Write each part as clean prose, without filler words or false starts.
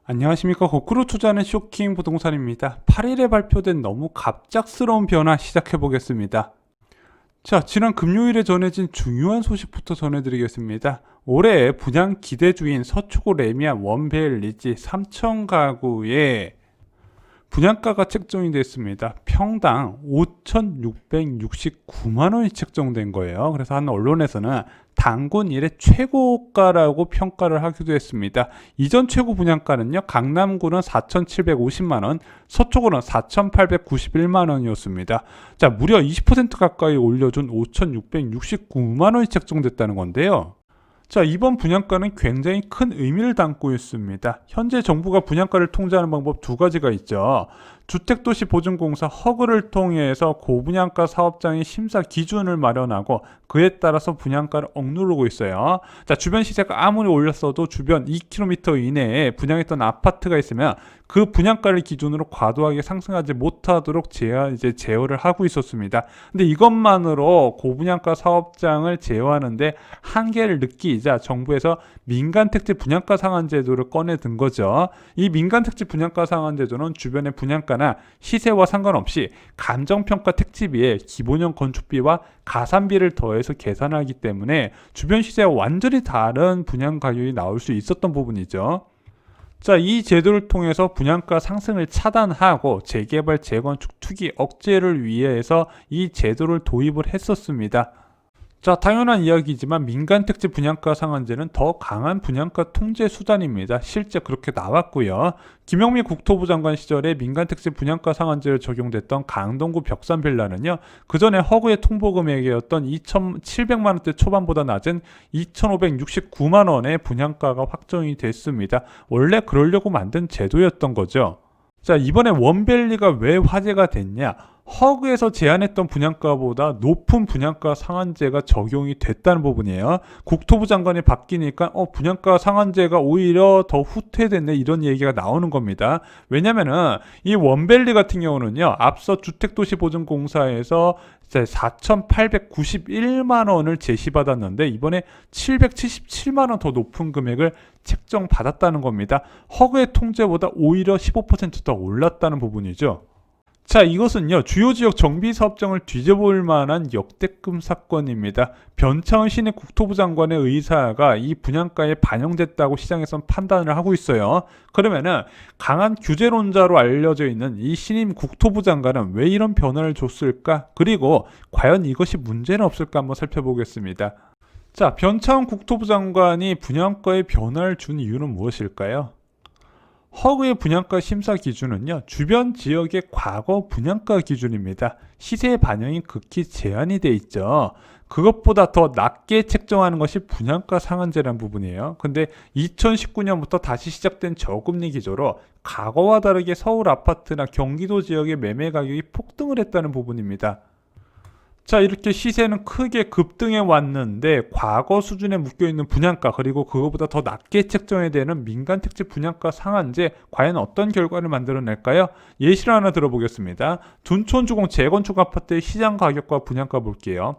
안녕하십니까. 거꾸로 투자하는 쇼킹 부동산입니다. 8일에 발표된 너무 갑작스러운 변화 시작해 보겠습니다. 자, 지난 금요일에 전해진 중요한 소식부터 전해드리겠습니다. 올해 분양 기대주인 서초구 레미안 원베일리지 3,000가구의 분양가가 책정이 됐습니다. 평당 5,669만원이 책정된 거예요. 그래서 한 언론에서는 단군 이래 최고가라고 평가를 하기도 했습니다. 이전 최고 분양가는요, 강남구는 4,750만원, 서초구는 4,891만원이었습니다. 자, 무려 20% 가까이 올려준 5,669만원이 책정됐다는 건데요. 자, 이번 분양가는 굉장히 큰 의미를 담고 있습니다. 현재 정부가 분양가를 통제하는 방법 두 가지가 있죠. 주택도시보증공사 허그를 통해서 고분양가 사업장의 심사 기준을 마련하고 그에 따라서 분양가를 억누르고 있어요. 자, 주변 시세가 아무리 올렸어도 주변 2km 이내에 분양했던 아파트가 있으면 그 분양가를 기준으로 과도하게 상승하지 못하도록 제어를 하고 있었습니다. 근데 이것만으로 고분양가 사업장을 제어하는데 한계를 느끼자 정부에서 민간택지 분양가 상한 제도를 꺼내든 거죠. 이 민간택지 분양가 상한 제도는 주변의 분양가나 시세와 상관없이 감정평가 택지비에 기본형 건축비와 가산비를 더해서 계산하기 때문에 주변 시세와 완전히 다른 분양 가격이 나올 수 있었던 부분이죠. 자, 이 제도를 통해서 분양가 상승을 차단하고 재개발, 재건축, 투기 억제를 위해서 이 제도를 도입을 했었습니다. 자, 당연한 이야기지만 민간택지 분양가 상한제는 더 강한 분양가 통제 수단입니다. 실제 그렇게 나왔고요. 김영미 국토부 장관 시절에 민간택지 분양가 상한제를 적용됐던 강동구 벽산빌라는요, 그 전에 허그의 통보금액이었던 2,700만원대 초반보다 낮은 2,569만원의 분양가가 확정이 됐습니다. 원래 그러려고 만든 제도였던 거죠. 자, 이번에 원밸리가 왜 화제가 됐냐? 허그에서 제한했던 분양가보다 높은 분양가 상한제가 적용이 됐다는 부분이에요. 국토부 장관이 바뀌니까 분양가 상한제가 오히려 더 후퇴됐네, 이런 얘기가 나오는 겁니다. 왜냐면은 이 원밸리 같은 경우는요, 앞서 주택도시보증공사에서 4,891만원을 제시받았는데 이번에 777만원 더 높은 금액을 책정받았다는 겁니다. 허그의 통제보다 오히려 15% 더 올랐다는 부분이죠. 자, 이것은요, 주요 지역 정비 사업장을 뒤져볼 만한 역대급 사건입니다. 변창흠 신임 국토부 장관의 의사가 이 분양가에 반영됐다고 시장에선 판단을 하고 있어요. 그러면은 강한 규제론자로 알려져 있는 이 신임 국토부 장관은 왜 이런 변화를 줬을까? 그리고 과연 이것이 문제는 없을까 한번 살펴보겠습니다. 자, 변창흠 국토부 장관이 분양가에 변화를 준 이유는 무엇일까요? 허그의 분양가 심사 기준은요, 주변 지역의 과거 분양가 기준입니다. 시세의 반영이 극히 제한이 돼 있죠. 그것보다 더 낮게 책정하는 것이 분양가 상한제라는 부분이에요. 근데 2019년부터 다시 시작된 저금리 기조로 과거와 다르게 서울 아파트나 경기도 지역의 매매 가격이 폭등을 했다는 부분입니다. 자, 이렇게 시세는 크게 급등해 왔는데 과거 수준에 묶여있는 분양가, 그리고 그거보다 더 낮게 책정해야 되는 민간택지 분양가 상한제, 과연 어떤 결과를 만들어낼까요? 예시를 하나 들어보겠습니다. 둔촌주공 재건축 아파트의 시장 가격과 분양가 볼게요.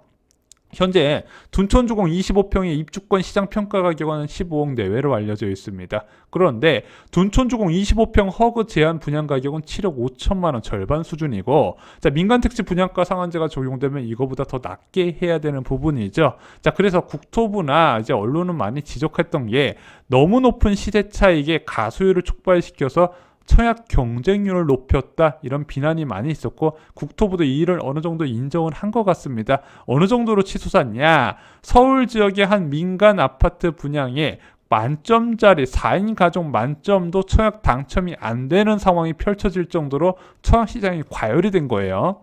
현재 둔촌주공 25평의 입주권 시장 평가 가격은 15억 내외로 알려져 있습니다. 그런데 둔촌주공 25평 허그 제한 분양 가격은 7억 5천만원, 절반 수준이고, 자, 민간택지 분양가 상한제가 적용되면 이거보다 더 낮게 해야 되는 부분이죠. 자, 그래서 국토부나 이제 언론은 많이 지적했던 게 너무 높은 시세 차익에 가수요를 촉발시켜서 청약 경쟁률을 높였다, 이런 비난이 많이 있었고, 국토부도 이 일을 어느 정도 인정을 한 것 같습니다. 어느 정도로 치솟았냐? 서울 지역의 한 민간 아파트 분양에 만점짜리 4인 가족 만점도 청약 당첨이 안 되는 상황이 펼쳐질 정도로 청약 시장이 과열이 된 거예요.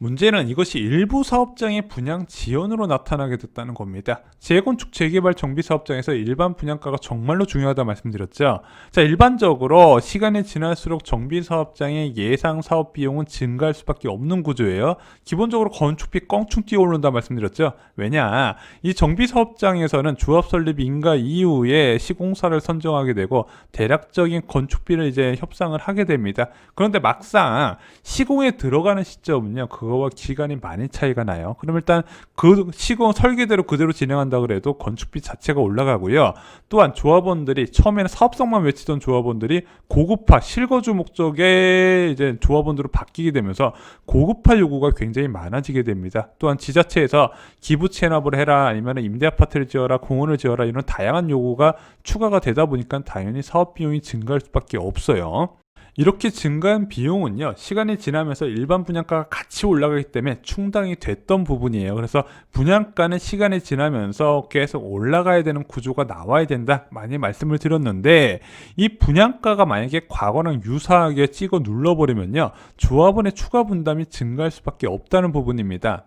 문제는 이것이 일부 사업장의 분양 지연으로 나타나게 됐다는 겁니다. 재건축, 재개발, 정비 사업장에서 일반 분양가가 정말로 중요하다 말씀드렸죠. 자, 일반적으로 시간이 지날수록 정비 사업장의 예상 사업 비용은 증가할 수밖에 없는 구조예요. 기본적으로 건축비 껑충 뛰어오른다 말씀드렸죠. 왜냐, 이 정비 사업장에서는 주업 설립 인가 이후에 시공사를 선정하게 되고 대략적인 건축비를 이제 협상을 하게 됩니다. 그런데 막상 시공에 들어가는 시점은요, 그거와 기간이 많이 차이가 나요. 그럼 일단 그 시공 설계대로 그대로 진행한다 그래도 건축비 자체가 올라가고요. 또한 조합원들이 처음에는 사업성만 외치던 조합원들이 고급화 실거주 목적의 이제 조합원들로 바뀌게 되면서 고급화 요구가 굉장히 많아지게 됩니다. 또한 지자체에서 기부 체납을 해라, 아니면 임대 아파트를 지어라, 공원을 지어라, 이런 다양한 요구가 추가가 되다 보니까 당연히 사업 비용이 증가할 수밖에 없어요. 이렇게 증가한 비용은요, 시간이 지나면서 일반 분양가가 같이 올라가기 때문에 충당이 됐던 부분이에요. 그래서 분양가는 시간이 지나면서 계속 올라가야 되는 구조가 나와야 된다, 많이 말씀을 드렸는데, 이 분양가가 만약에 과거랑 유사하게 찍어 눌러버리면요, 조합원의 추가 분담이 증가할 수밖에 없다는 부분입니다.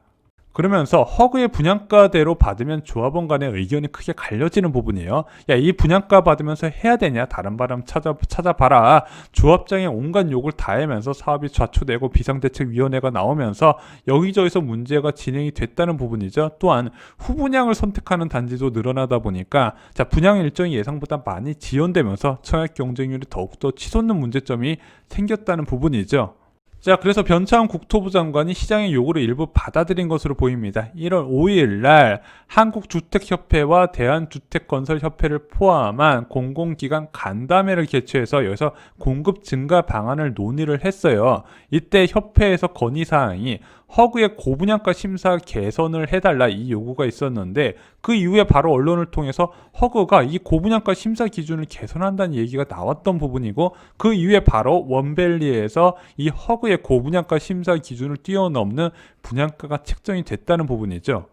그러면서 허그의 분양가대로 받으면 조합원 간의 의견이 크게 갈려지는 부분이에요. 야, 이 분양가 받으면서 해야 되냐? 다른 바람 찾아봐라. 조합장의 온갖 욕을 다 하면서 사업이 좌초되고 비상대책위원회가 나오면서 여기저기서 문제가 진행이 됐다는 부분이죠. 또한 후분양을 선택하는 단지도 늘어나다 보니까 자, 분양 일정이 예상보다 많이 지연되면서 청약 경쟁률이 더욱더 치솟는 문제점이 생겼다는 부분이죠. 자, 그래서 변창흠 국토부 장관이 시장의 요구를 일부 받아들인 것으로 보입니다. 1월 5일 날 한국주택협회와 대한주택건설협회를 포함한 공공기관 간담회를 개최해서 여기서 공급 증가 방안을 논의를 했어요. 이때 협회에서 건의사항이 허그의 고분양가 심사 개선을 해달라, 이 요구가 있었는데, 그 이후에 바로 언론을 통해서 허그가 이 고분양가 심사 기준을 개선한다는 얘기가 나왔던 부분이고, 그 이후에 바로 원밸리에서 이 허그의 고분양가 심사 기준을 뛰어넘는 분양가가 책정이 됐다는 부분이죠.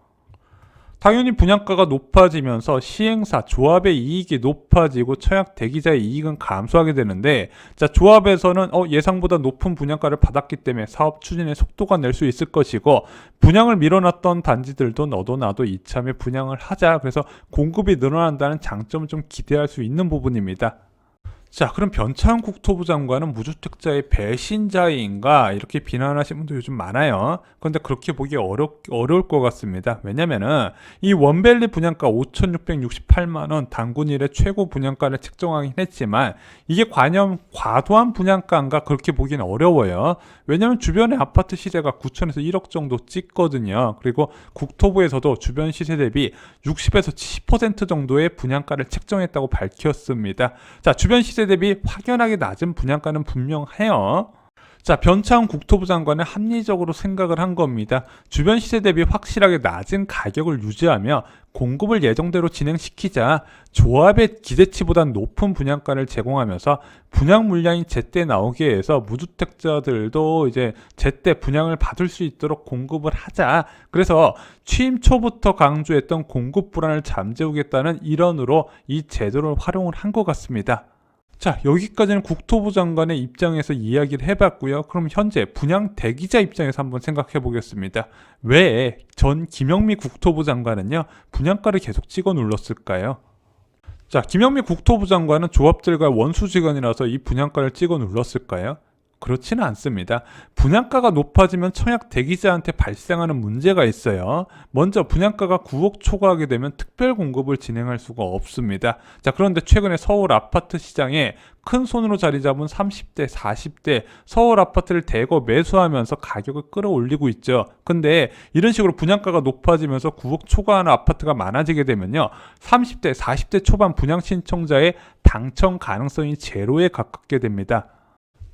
당연히 분양가가 높아지면서 시행사, 조합의 이익이 높아지고 청약 대기자의 이익은 감소하게 되는데, 자, 조합에서는 예상보다 높은 분양가를 받았기 때문에 사업 추진에 속도가 낼 수 있을 것이고, 분양을 밀어놨던 단지들도 너도 나도 이참에 분양을 하자, 그래서 공급이 늘어난다는 장점을 좀 기대할 수 있는 부분입니다. 자, 그럼 변창흠 국토부 장관은 무주택자의 배신자인가, 이렇게 비난하시는 분도 요즘 많아요. 그런데 그렇게 보기 어려울 것 같습니다. 왜냐면은 이 원밸리 분양가 5,668만원 단군 이래 최고 분양가를 책정하긴 했지만, 이게 과도한 분양가인가, 그렇게 보기는 어려워요. 왜냐면 주변의 아파트 시세가 9천에서 1억 정도 찍거든요. 그리고 국토부에서도 주변 시세 대비 60에서 70% 정도의 분양가를 책정했다고 밝혔습니다. 자, 주변 시세 대비 확연하게 낮은 분양가는 분명해요. 자, 변창흠 국토부 장관은 합리적으로 생각을 한 겁니다. 주변 시세 대비 확실하게 낮은 가격을 유지하며 공급을 예정대로 진행시키자, 조합의 기대치보다 높은 분양가를 제공하면서 분양 물량이 제때 나오게 해서 무주택자들도 이제 제때 분양을 받을 수 있도록 공급을 하자. 그래서 취임 초부터 강조했던 공급 불안을 잠재우겠다는 일환으로 이 제도를 활용을 한 것 같습니다. 자, 여기까지는 국토부 장관의 입장에서 이야기를 해봤고요. 그럼 현재 분양 대기자 입장에서 한번 생각해 보겠습니다. 왜 전 김영미 국토부 장관은요, 분양가를 계속 찍어 눌렀을까요? 자, 김영미 국토부 장관은 조합들과 원수지간이라서 이 분양가를 찍어 눌렀을까요? 그렇지는 않습니다. 분양가가 높아지면 청약 대기자한테 발생하는 문제가 있어요. 먼저 분양가가 9억 초과하게 되면 특별 공급을 진행할 수가 없습니다. 자, 그런데 최근에 서울 아파트 시장에 큰 손으로 자리 잡은 30대, 40대 서울 아파트를 대거 매수하면서 가격을 끌어올리고 있죠. 근데 이런 식으로 분양가가 높아지면서 9억 초과하는 아파트가 많아지게 되면요, 30대, 40대 초반 분양 신청자의 당첨 가능성이 제로에 가깝게 됩니다.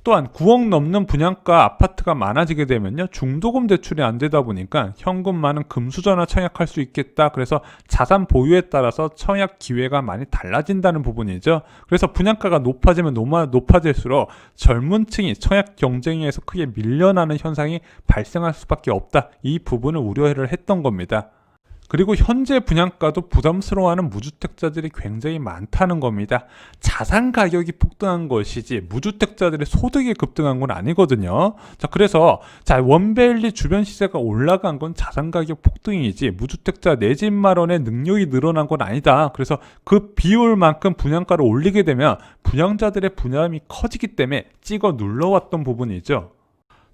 또한 9억 넘는 분양가 아파트가 많아지게 되면요, 중도금 대출이 안 되다 보니까 현금 많은 금수저나 청약할 수 있겠다. 그래서 자산 보유에 따라서 청약 기회가 많이 달라진다는 부분이죠. 그래서 분양가가 높아지면 높아질수록 젊은 층이 청약 경쟁에서 크게 밀려나는 현상이 발생할 수밖에 없다. 이 부분을 우려를 했던 겁니다. 그리고 현재 분양가도 부담스러워하는 무주택자들이 굉장히 많다는 겁니다. 자산 가격이 폭등한 것이지 무주택자들의 소득이 급등한 건 아니거든요. 자, 그래서 원밸리 주변 시세가 올라간 건 자산 가격 폭등이지 무주택자 내 집 마련의 능력이 늘어난 건 아니다. 그래서 그 비율만큼 분양가를 올리게 되면 분양자들의 부담이 커지기 때문에 찍어 눌러왔던 부분이죠.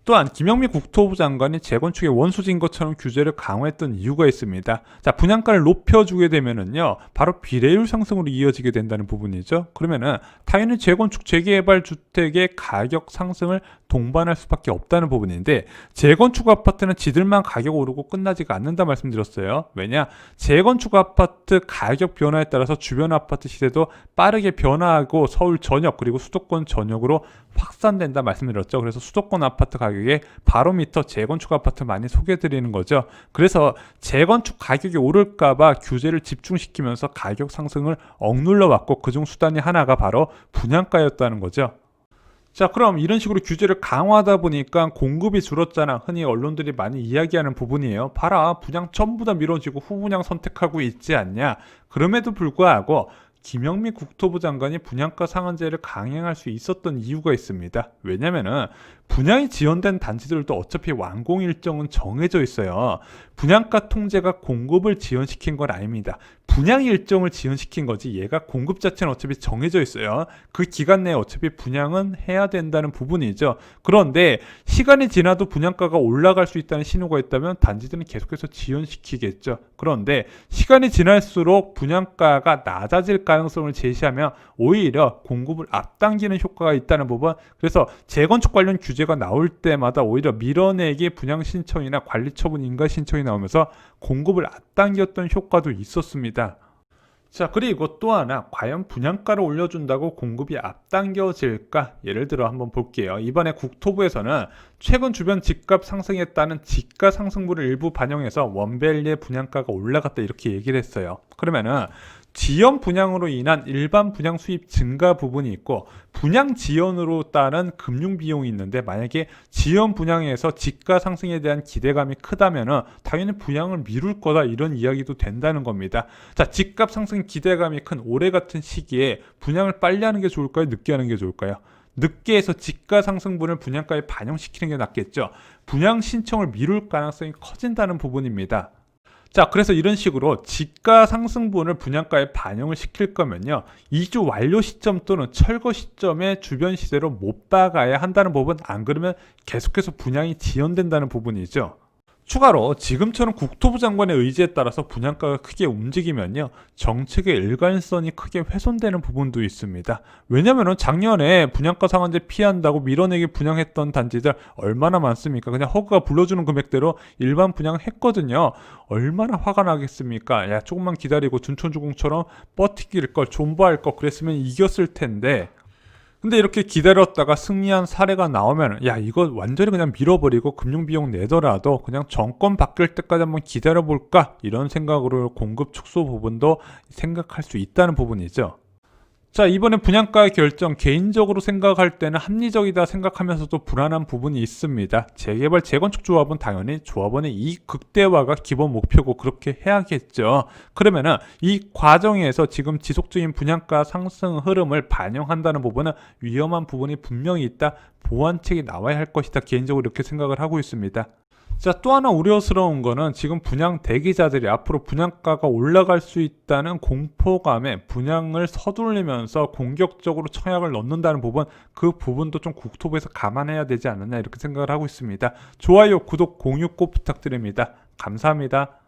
또한 김영미 국토부 장관이 재건축의 원수지인 것처럼 규제를 강화했던 이유가 있습니다. 자, 분양가를 높여주게 되면은요, 바로 비례율 상승으로 이어지게 된다는 부분이죠. 그러면은 당연히 재건축 재개발 주택의 가격 상승을 동반할 수밖에 없다는 부분인데, 재건축 아파트는 지들만 가격 오르고 끝나지가 않는다 말씀드렸어요. 왜냐? 재건축 아파트 가격 변화에 따라서 주변 아파트 시세도 빠르게 변화하고 서울 전역 그리고 수도권 전역으로 확산된다 말씀드렸죠. 그래서 수도권 아파트 가격에 바로미터 재건축 아파트 많이 소개해드리는 거죠. 그래서 재건축 가격이 오를까봐 규제를 집중시키면서 가격 상승을 억눌러 왔고, 그중 수단이 하나가 바로 분양가였다는 거죠. 자, 그럼 이런 식으로 규제를 강화하다 보니까 공급이 줄었잖아. 흔히 언론들이 많이 이야기하는 부분이에요. 봐라, 분양 전부 다 미뤄지고 후분양 선택하고 있지 않냐. 그럼에도 불구하고 김영미 국토부 장관이 분양가 상한제를 강행할 수 있었던 이유가 있습니다. 왜냐면은 분양이 지연된 단지들도 어차피 완공 일정은 정해져 있어요. 분양가 통제가 공급을 지연시킨 건 아닙니다. 분양 일정을 지연시킨 거지, 얘가 공급 자체는 어차피 정해져 있어요. 그 기간 내에 어차피 분양은 해야 된다는 부분이죠. 그런데 시간이 지나도 분양가가 올라갈 수 있다는 신호가 있다면 단지들은 계속해서 지연시키겠죠. 그런데 시간이 지날수록 분양가가 낮아질 가능성을 제시하면 오히려 공급을 앞당기는 효과가 있다는 부분. 그래서 재건축 관련 규제가 나올 때마다 오히려 밀어내기 분양 신청이나 관리 처분 인가 신청이 나오면서 공급을 앞당겼던 효과도 있었습니다. 자, 그리고 또 하나, 과연 분양가를 올려준다고 공급이 앞당겨질까? 예를 들어 한번 볼게요. 이번에 국토부에서는 최근 주변 집값 상승에 따른 지가 상승분을 일부 반영해서 원밸리의 분양가가 올라갔다 이렇게 얘기를 했어요. 그러면은 지연 분양으로 인한 일반 분양 수입 증가 부분이 있고, 분양 지연으로 따른 금융 비용이 있는데, 만약에 지연 분양에서 지가 상승에 대한 기대감이 크다면은 당연히 분양을 미룰 거다, 이런 이야기도 된다는 겁니다. 자, 집값 상승 기대감이 큰 올해 같은 시기에 분양을 빨리 하는 게 좋을까요? 늦게 하는 게 좋을까요? 늦게 해서 지가 상승분을 분양가에 반영시키는 게 낫겠죠. 분양 신청을 미룰 가능성이 커진다는 부분입니다. 자, 그래서 이런 식으로 지가 상승분을 분양가에 반영을 시킬 거면요, 이주 완료 시점 또는 철거 시점에 주변 시세로 못 박아야 한다는 부분. 안 그러면 계속해서 분양이 지연된다는 부분이죠. 추가로 지금처럼 국토부 장관의 의지에 따라서 분양가가 크게 움직이면요, 정책의 일관성이 크게 훼손되는 부분도 있습니다. 왜냐면은 작년에 분양가 상한제 피한다고 밀어내기 분양했던 단지들 얼마나 많습니까? 그냥 허그가 불러주는 금액대로 일반 분양했거든요. 얼마나 화가 나겠습니까? 야, 조금만 기다리고 둔촌주공처럼 버티길 걸, 존버할 걸 그랬으면 이겼을 텐데. 근데 이렇게 기다렸다가 승리한 사례가 나오면, 야, 이거 완전히 그냥 밀어버리고 금융비용 내더라도 그냥 정권 바뀔 때까지 한번 기다려볼까, 이런 생각으로 공급 축소 부분도 생각할 수 있다는 부분이죠. 자, 이번에 분양가 결정 개인적으로 생각할 때는 합리적이다 생각하면서도 불안한 부분이 있습니다. 재개발 재건축 조합은 당연히 조합원의 이익 극대화가 기본 목표고 그렇게 해야겠죠. 그러면은 이 과정에서 지금 지속적인 분양가 상승 흐름을 반영한다는 부분은 위험한 부분이 분명히 있다, 보완책이 나와야 할 것이다, 개인적으로 이렇게 생각을 하고 있습니다. 자, 또 하나 우려스러운 거는 지금 분양 대기자들이 앞으로 분양가가 올라갈 수 있다는 공포감에 분양을 서둘리면서 공격적으로 청약을 넣는다는 부분, 그 부분도 좀 국토부에서 감안해야 되지 않느냐, 이렇게 생각을 하고 있습니다. 좋아요, 구독, 공유 꼭 부탁드립니다. 감사합니다.